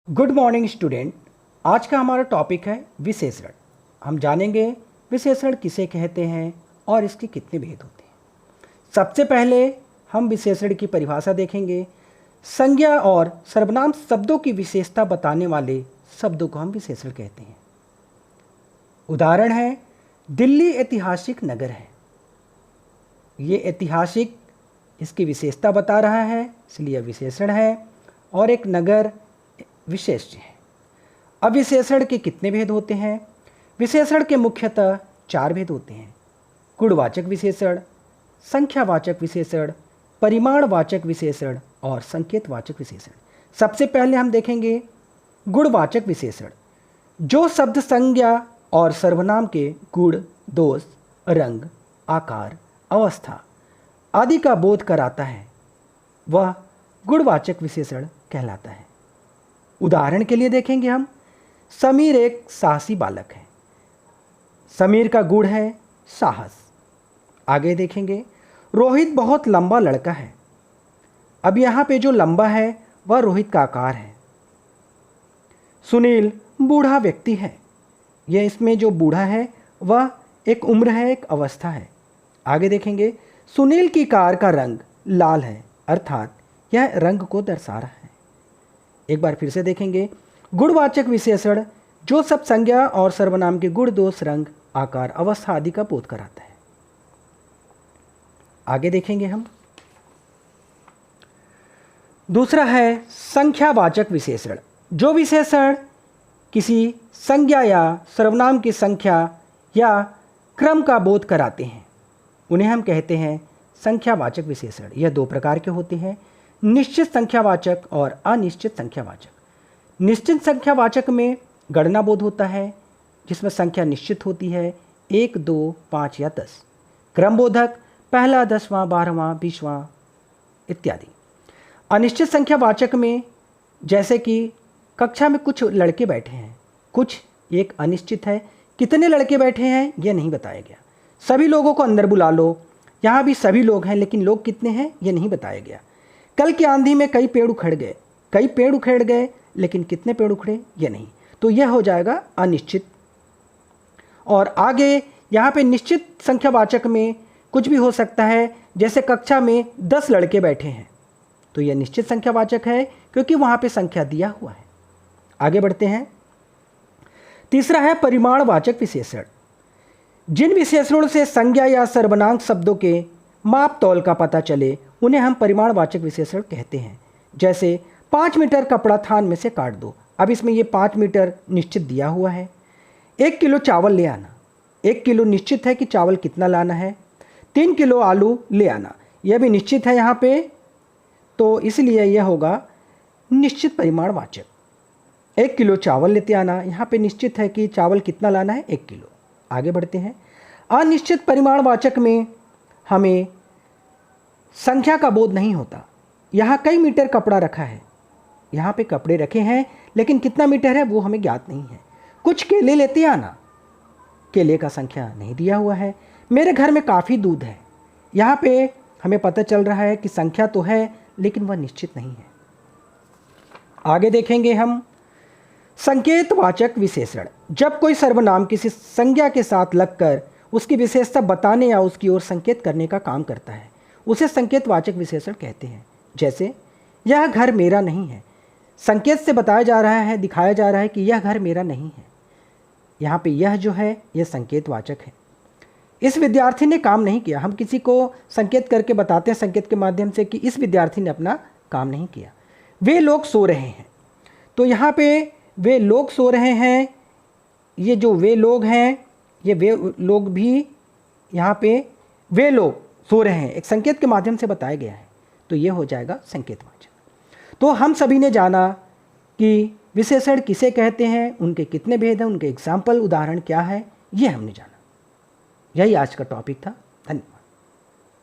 Good morning student. आज का हमारा टॉपिक है विशेषण। हम जानेंगे विशेषण किसे कहते हैं और इसके कितने भेद होते हैं। सबसे पहले हम विशेषण की परिभाषा देखेंगे। संज्ञा और सर्वनाम शब्दों की विशेषता बताने वाले शब्दों को हम विशेषण कहते हैं। उदाहरण है, दिल्ली ऐतिहासिक नगर है। ये ऐतिहासिक इसकी विशेषता बता रहा है, इसलिए विशेषण है, और एक नगर विशेष्य है। अब विशेषण के कितने भेद होते हैं? विशेषण के मुख्यतः 4 भेद होते हैं: गुणवाचक विशेषण, संख्यावाचक विशेषण, परिमाणवाचक विशेषण और संकेतवाचक विशेषण। सबसे पहले हम देखेंगे गुणवाचक विशेषण। जो शब्द संज्ञा और सर्वनाम के गुण, दोष, रंग, आकार, अवस्था आदि का बोध कराता है, वह गुणवाचक विशेषण कहलाता है। उदाहरण के लिए देखेंगे हम, समीर एक साहसी बालक है। समीर का गुण है साहस। आगे देखेंगे, रोहित बहुत लंबा लड़का है। अब यहाँ पे जो लंबा है वह रोहित का आकार है। सुनील बूढ़ा व्यक्ति है। यह इसमें जो बूढ़ा है वह एक उम्र है, एक अवस्था है। आगे देखेंगे, सुनील की कार का रंग लाल है, अर्थात यह रंग को दर्शा रहा है। एक बार फिर से देखेंगे, गुणवाचक विशेषण जो सब संज्ञा और सर्वनाम के गुण, दोष, रंग, आकार, अवस्था आदि का बोध कराता है। आगे देखेंगे हम, दूसरा है संख्यावाचक विशेषण। जो विशेषण किसी संज्ञा या सर्वनाम की संख्या या क्रम का बोध कराते हैं, उन्हें हम कहते हैं संख्यावाचक विशेषण। यह 2 प्रकार के होते हैं: निश्चित संख्यावाचक और अनिश्चित संख्यावाचक। निश्चित संख्यावाचक में गणना बोध होता है, जिसमें संख्या निश्चित होती है, 1, 2, 5 या 10। क्रमबोधक पहला, 10वां, 12वां, 20वां इत्यादि। अनिश्चित संख्यावाचक में जैसे कि कक्षा में कुछ लड़के बैठे हैं, कुछ एक अनिश्चित है, कितने लड़के बैठे हैं यह नहीं बताया गया। सभी लोगों को अंदर बुला लो, यहाँ भी सभी लोग हैं, लेकिन लोग कितने हैं यह नहीं बताया गया। कल की आंधी में कई पेड़ उखड़ गए, लेकिन कितने पेड़ उखड़े यह नहीं, तो यह हो जाएगा अनिश्चित। और आगे यहाँ पे निश्चित संख्यावाचक में कुछ भी हो सकता है, जैसे कक्षा में 10 लड़के बैठे हैं, तो यह निश्चित संख्यावाचक है क्योंकि वहाँ पे संख्या दिया हुआ है। आगे बढ़ते हैं, तीसरा है परिमाणवाचक विशेषण। जिन विशेषणों से संज्ञा या सर्वनाम शब्दों के माप तौल का पता चले, उन्हें हम परिमाणवाचक विशेषण कहते हैं। जैसे 5 मीटर कपड़ा थान में से काट दो। अब इसमें ये 5 मीटर निश्चित दिया हुआ है। 1 किलो चावल ले आना, 1 किलो निश्चित है कि चावल कितना लाना है। 3 किलो आलू ले आना, यह भी निश्चित है यहाँ पे, तो इसलिए यह होगा निश्चित परिमाणवाचक। 1 किलो चावल लेते आना, यहाँ पे निश्चित है कि चावल कितना लाना है, 1 किलो। आगे बढ़ते हैं, अनिश्चित परिमाणवाचक में हमें संख्या का बोध नहीं होता। यहाँ कई मीटर कपड़ा रखा है, यहाँ पे कपड़े रखे हैं, लेकिन कितना मीटर है वो हमें ज्ञात नहीं है। कुछ केले लेते आना, केले का संख्या नहीं दिया हुआ है। मेरे घर में काफ़ी दूध है, यहाँ पे हमें पता चल रहा है कि संख्या तो है, लेकिन वह निश्चित नहीं है। आगे देखेंगे हम संकेतवाचक विशेषण। जब कोई सर्वनाम किसी संज्ञा के साथ लगकर उसकी विशेषता बताने या उसकी ओर संकेत करने का काम करता है, उसे संकेतवाचक विशेषण कहते हैं। जैसे यह घर मेरा नहीं है, संकेत से बताया जा रहा है, दिखाया जा रहा है कि यह घर मेरा नहीं है। यहाँ पे यह जो है यह संकेतवाचक है। इस विद्यार्थी ने काम नहीं किया। हम किसी को संकेत करके बताते हैं संकेत के माध्यम से कि इस विद्यार्थी ने अपना काम नहीं किया। वे लोग सो रहे हैं, तो यहाँ पे वे लोग सो रहे हैं, ये जो वे लोग हैं, ये वे लोग भी यहाँ पे वे लोग सो रहे हैं, एक संकेत के माध्यम से बताया गया है, तो ये हो जाएगा संकेतवाचक। तो हम सभी ने जाना कि विशेषण किसे कहते हैं, उनके कितने भेद हैं, उनके एग्जाम्पल, उदाहरण क्या है, ये हमने जाना। यही आज का टॉपिक था।